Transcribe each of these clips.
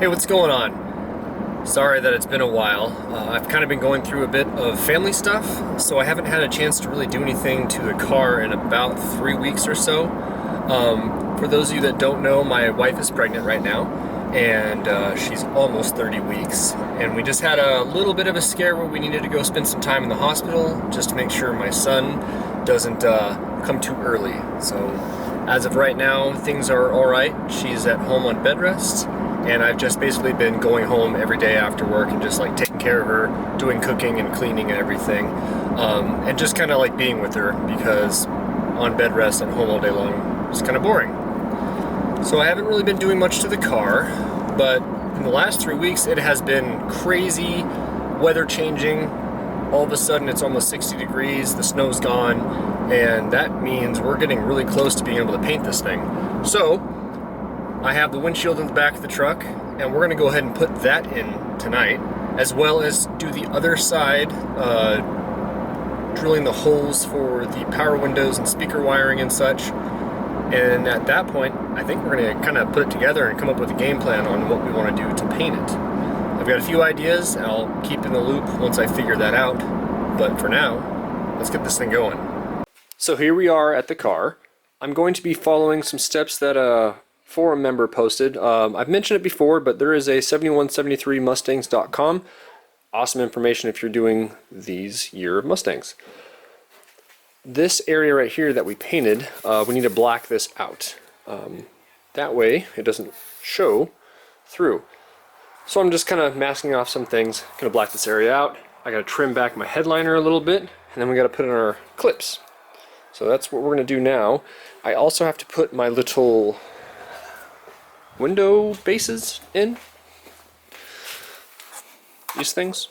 Hey, what's going on? Sorry that it's been a while. I've kind of been going through a bit of family stuff, so I haven't had a chance to really do anything to the car in about 3 weeks or so. For those of you that don't know, my wife is pregnant right now, and she's almost 30 weeks. And we just had a little bit of a scare where we needed to go spend some time in the hospital just to make sure my son doesn't come too early. So as of right now, things are all right. She's at home on bed rest, and I've just basically been going home every day after work and just like taking care of her, doing cooking and cleaning and everything, and just kind of like being with her, because on bed rest and home all day long is kind of boring. So I haven't really been doing much to the car, but in the last 3 weeks it has been crazy weather changing. All of a sudden it's almost 60 degrees, the snow's gone, and that means we're getting really close to being able to paint this thing. So I have the windshield in the back of the truck, and we're going to go ahead and put that in tonight, as well as do the other side, drilling the holes for the power windows and speaker wiring and such. And at that point, I think we're going to kind of put it together and come up with a game plan on what we want to do to paint it. I've got a few ideas, and I'll keep in the loop once I figure that out. But for now, let's get this thing going. So here we are at the car. I'm going to be following some steps that forum member posted. I've mentioned it before, but there is a 7173mustangs.com. Awesome information if you're doing these year of Mustangs. This area right here that we painted, we need to black this out. That way it doesn't show through. So I'm just kind of masking off some things. Gonna black this area out. I gotta trim back my headliner a little bit, and then we gotta put in our clips. So that's what we're gonna do now. I also have to put my little window bases in. These things.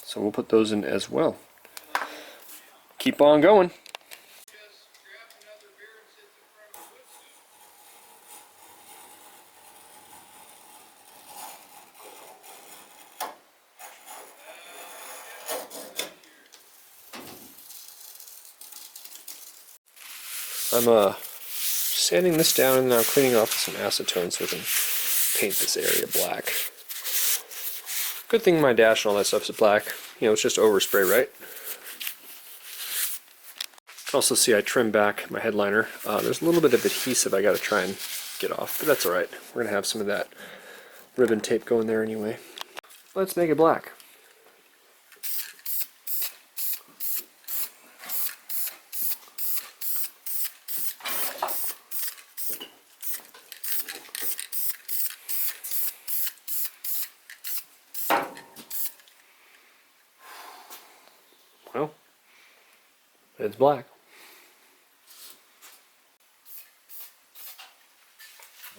So we'll put those in as well. Keep on going. I'm sanding this down and now cleaning off with some acetone so I can paint this area black. Good thing my dash and all that stuff is black. You know, it's just overspray, right? You can also see I trimmed back my headliner. There's a little bit of adhesive I gotta try and get off, but that's alright. We're gonna have some of that ribbon tape going there anyway. Let's make it black. Well, it's black.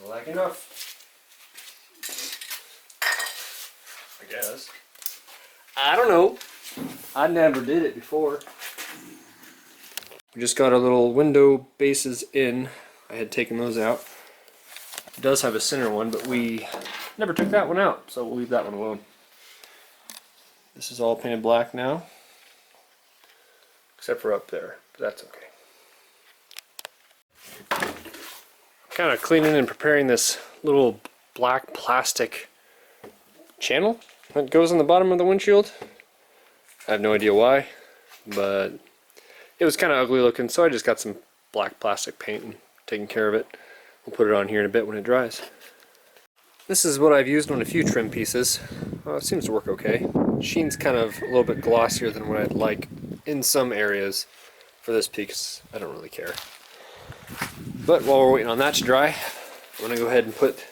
Black enough, I guess. I don't know. I never did it before. We just got our little window bases in. I had taken those out. It does have a center one, but we never took that one out, so we'll leave that one alone. This is all painted black now, except for up there, but that's okay. Kind of cleaning and preparing this little black plastic channel that goes on the bottom of the windshield. I have no idea why, but it was kind of ugly looking, so I just got some black plastic paint and taking care of it. We'll put it on here in a bit when it dries. This is what I've used on a few trim pieces. It seems to work okay. Sheen's kind of a little bit glossier than what I'd like in some areas. For this piece, I don't really care. But while we're waiting on that to dry, I'm going to go ahead and put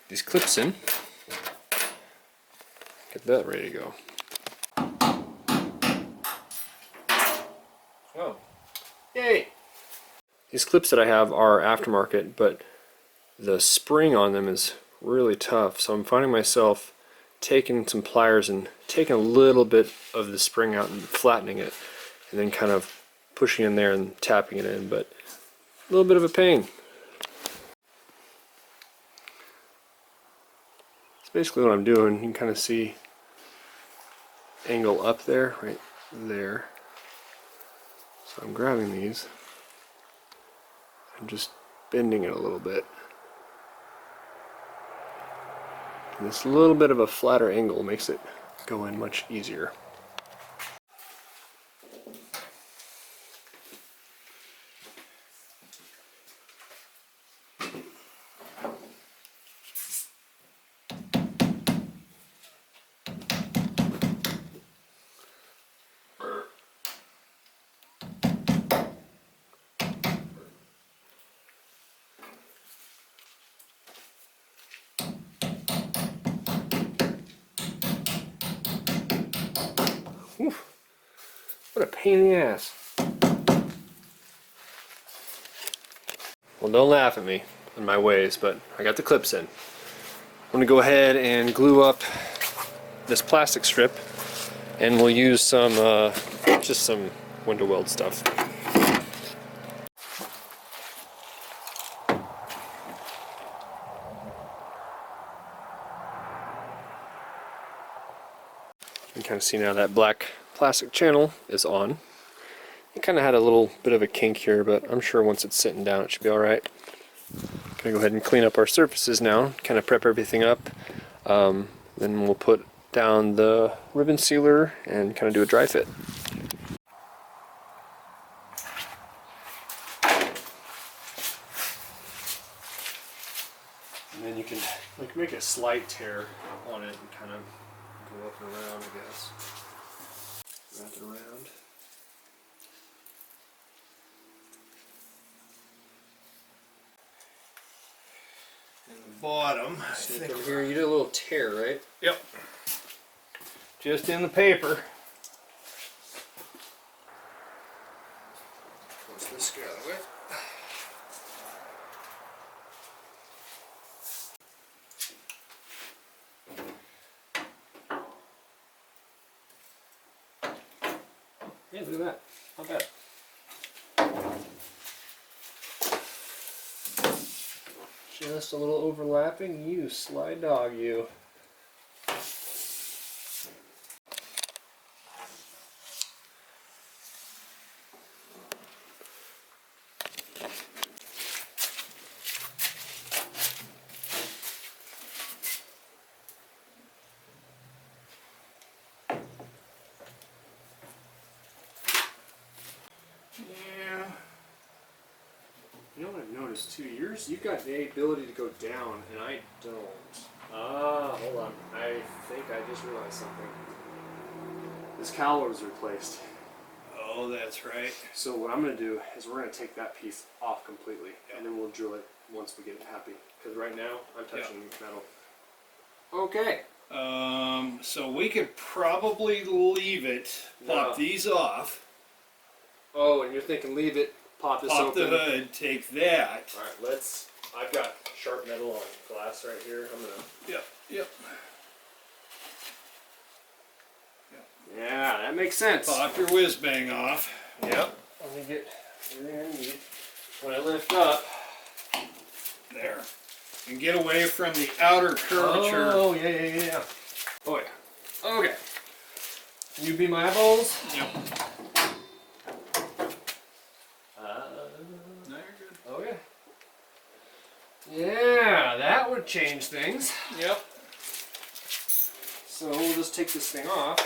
these clips in. Get that ready to go. Oh, yay! These clips that I have are aftermarket, but the spring on them is really tough, so I'm finding myself taking some pliers and taking a little bit of the spring out and flattening it, and then kind of pushing in there and tapping it in, but a little bit of a pain. That's basically what I'm doing. You can kind of see angle up there, right there. So I'm grabbing these and just bending it a little bit. And this little bit of a flatter angle makes it go in much easier. Oof. What a pain in the ass. Well, don't laugh at me and my ways, but I got the clips in. I'm going to go ahead and glue up this plastic strip, and we'll use some, just some window weld stuff. You can kind of see now that black plastic channel is on. It kind of had a little bit of a kink here, but I'm sure once it's sitting down it should be alright. Gonna go ahead and clean up our surfaces now, kind of prep everything up. Then we'll put down the ribbon sealer and kind of do a dry fit. And then you can make a slight tear on it and kind of go up and around, I guess. Wrap it around. In the bottom, I think Over here, you did a little tear, right? Yep. Just in the paper. What's this guy out of the way? Yeah, look at that. Not bad. Just a little overlapping. You sly dog, you. Yeah. You know what I've noticed too? You've got the ability to go down, and I don't. Ah, hold on. I think I just realized something. This cowl was replaced. Oh, that's right. So what I'm going to do is we're going to take that piece off completely, and then we'll drill it once we get it happy. Because right now, I'm touching metal. Okay. So we could probably leave it, pop No. these off, Oh, and you're thinking leave it, pop this pop open. the hood, take that. Alright, I've got sharp metal on glass right here. I'm going to... Yep. Yeah, that makes sense. Pop your whiz bang off. Yep. Let me get everything I need. When I lift up... There. And get away from the outer curvature. Oh, yeah. Oh, yeah. Okay. You be my eyeballs? Yep. No, you're good. Okay. Yeah, that would change things. Yep. So we'll just take this thing off.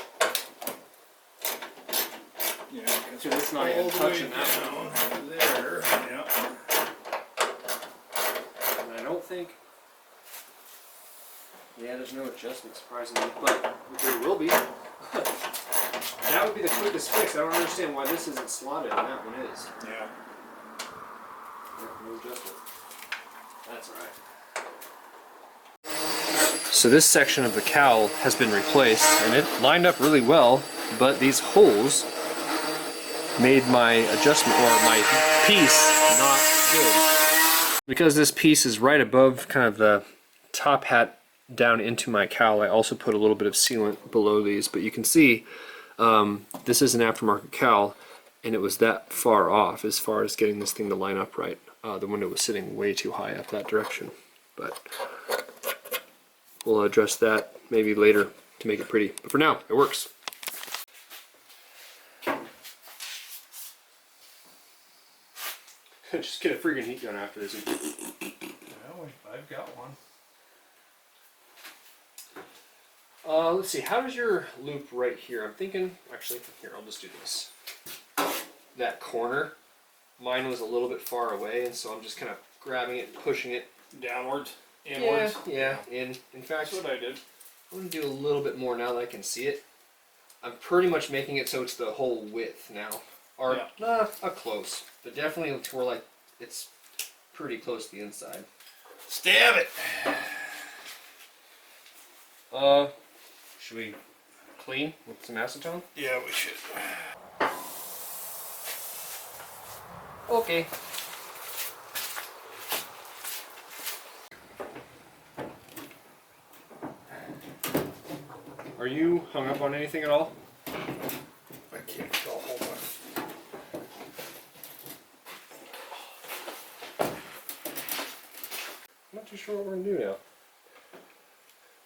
Yeah, So it's not even touching that one. There. Yep. And I don't think... Yeah, there's no adjustment, surprisingly, but there will be. That would be the quickest fix. I don't understand why this isn't slotted and that one is. Yeah. No adjustment. That's alright. So this section of the cowl has been replaced, and it lined up really well, but these holes made my adjustment, or my piece, not good. Because this piece is right above kind of the top hat down into my cowl, I also put a little bit of sealant below these, but you can see this is an aftermarket cowl, and it was that far off as far as getting this thing to line up right. The window was sitting way too high up that direction, but we'll address that maybe later to make it pretty. But for now, it works. Just get a freaking heat gun after this. Well, I've got one. Let's see, how does your loop right here? I'm thinking, actually, here, I'll just do this. That corner, mine was a little bit far away, and so I'm just kind of grabbing it and pushing it. Downwards, inwards. Yeah, in fact, That's what I did. I'm going to do a little bit more now that I can see it. I'm pretty much making it so it's the whole width now. Or, not close, but definitely to where, like, it's pretty close to the inside. Stab it. Should we clean with some acetone? Yeah, we should. Okay. Are you hung up on anything at all? I can't tell. Hold on. I'm not too sure what we're gonna do now.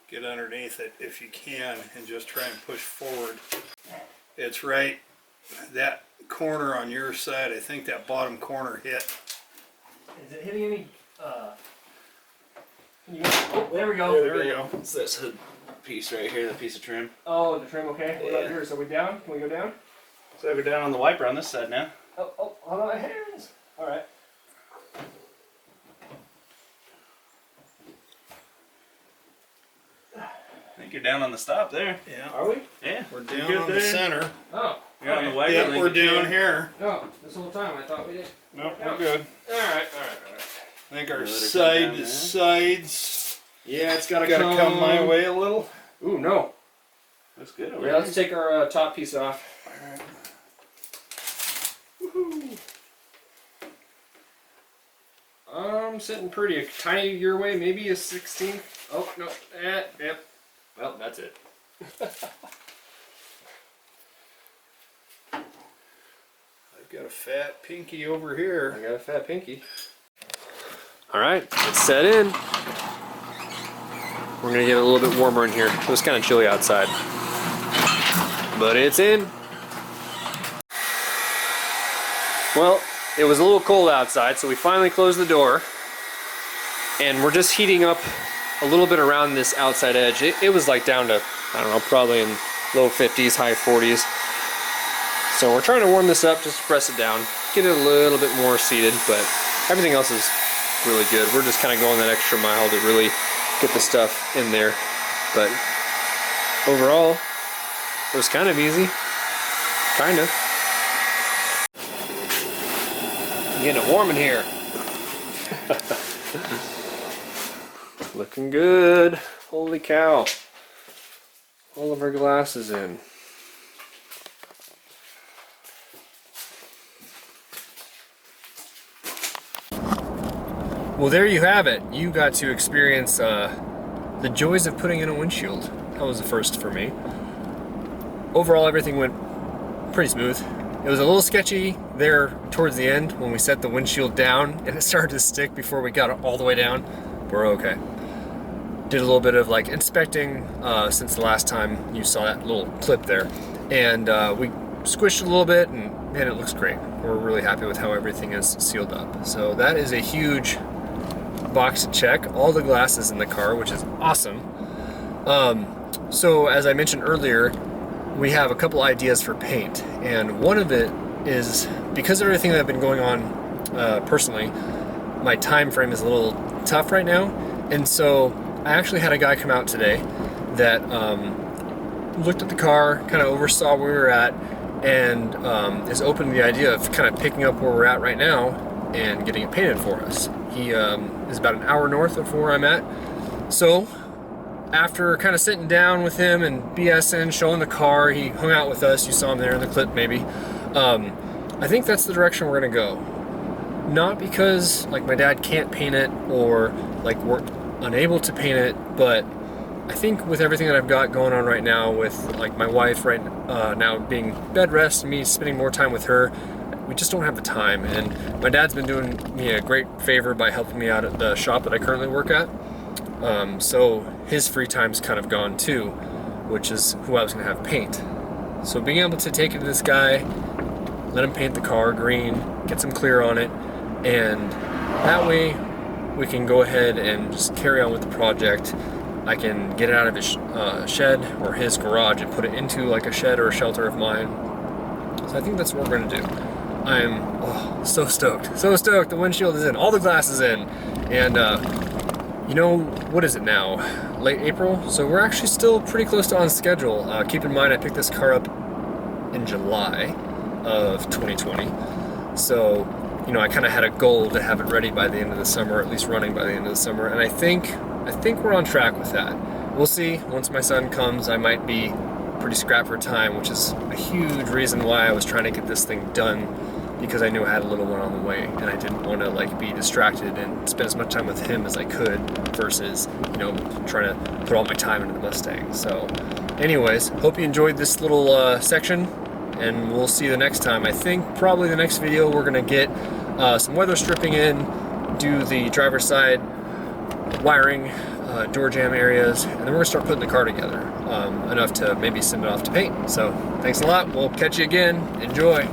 Get underneath it if you can and just try and push forward. It's right, that corner on your side, I think that bottom corner hit. Is it hitting any, oh, there we go. There we go. It's this hood piece right here, the piece of trim. Oh, the trim, okay. What about Yeah. yours? Are we down? Can we go down? So we're down on the wiper on this side now. Oh, hold on my hands. All right. I think you're down on the stop there. Yeah, Are we? Yeah. we're You're down good on the there. center. Oh. You're on the wiper. Yep, I think we're you're down good. here. No, this whole time I thought we did. Nope, No. we're good. All right. I think our Let it go side down to there. sides Yeah, it's gotta gotta come my way a little. Ooh, no. That's good. Yeah, let's take our top piece off. Woohoo. I'm sitting pretty a tiny your way, maybe a 16. Oh no, yep. Well, that's it. I've got a fat pinky over here. I got a fat pinky. All right, it's set in. We're gonna get a little bit warmer in here. It was kind of chilly outside, but it's in. Well, it was a little cold outside, so we finally closed the door, and we're just heating up a little bit around this outside edge. It was like down to, I don't know, probably in low 50s, high 40s. So we're trying to warm this up, just to press it down, get it a little bit more seated, but everything else is really good. We're just kind of going that extra mile to really get the stuff in there. But overall, it was kind of easy. Kind of. Getting it warm in here. Looking good. Holy cow. All of our glass is in. Well, there you have it. You got to experience the joys of putting in a windshield. That was the first for me. Overall, everything went pretty smooth. It was a little sketchy there towards the end when we set the windshield down and it started to stick before we got it all the way down. We're okay. Did a little bit of like inspecting since the last time you saw that little clip there. And we squished it a little bit and man, it looks great. We're really happy with how everything is sealed up. So that is a huge box to check. All the glass is in the car, which is awesome. So as I mentioned earlier, we have a couple ideas for paint, and one of it is because of everything that's been going on personally, my time frame is a little tough right now, and so I actually had a guy come out today that looked at the car, kind of oversaw where we were at, and is open to the idea of kind of picking up where we're at right now and getting it painted for us. He is about an hour north of where I'm at, so after kind of sitting down with him and BSing, showing the car, he hung out with us. You saw him there in the clip maybe. I think that's the direction we're gonna go. Not because like my dad can't paint it or like we're unable to paint it, but I think with everything that I've got going on right now with like my wife right now being bed rest and me spending more time with her, we just don't have the time. And my dad's been doing me a great favor by helping me out at the shop that I currently work at. So his free time's kind of gone too, which is who I was gonna have paint. So being able to take it to this guy, let him paint the car green, get some clear on it, and that way we can go ahead and just carry on with the project I can get it out of his shed or his garage and put it into like a shed or a shelter of mine. So I think that's what we're gonna do. I'm so stoked, so stoked. The windshield is in, all the glass is in, and you know, what is it now? Late April? So we're actually still pretty close to on schedule. Keep in mind I picked this car up in July of 2020. So, you know, I kind of had a goal to have it ready by the end of the summer, or at least running by the end of the summer, and I think we're on track with that. We'll see. Once my son comes, I might be pretty scrapped for time, which is a huge reason why I was trying to get this thing done, because I knew I had a little one on the way, and I didn't want to like be distracted and spend as much time with him as I could versus, you know, trying to put all my time into the Mustang. So anyways, hope you enjoyed this little section, and we'll see you the next time. I think probably the next video we're gonna get some weather stripping in, do the driver's side wiring, door jamb areas, and then we're gonna start putting the car together enough to maybe send it off to paint. So thanks a lot. We'll catch you again. Enjoy.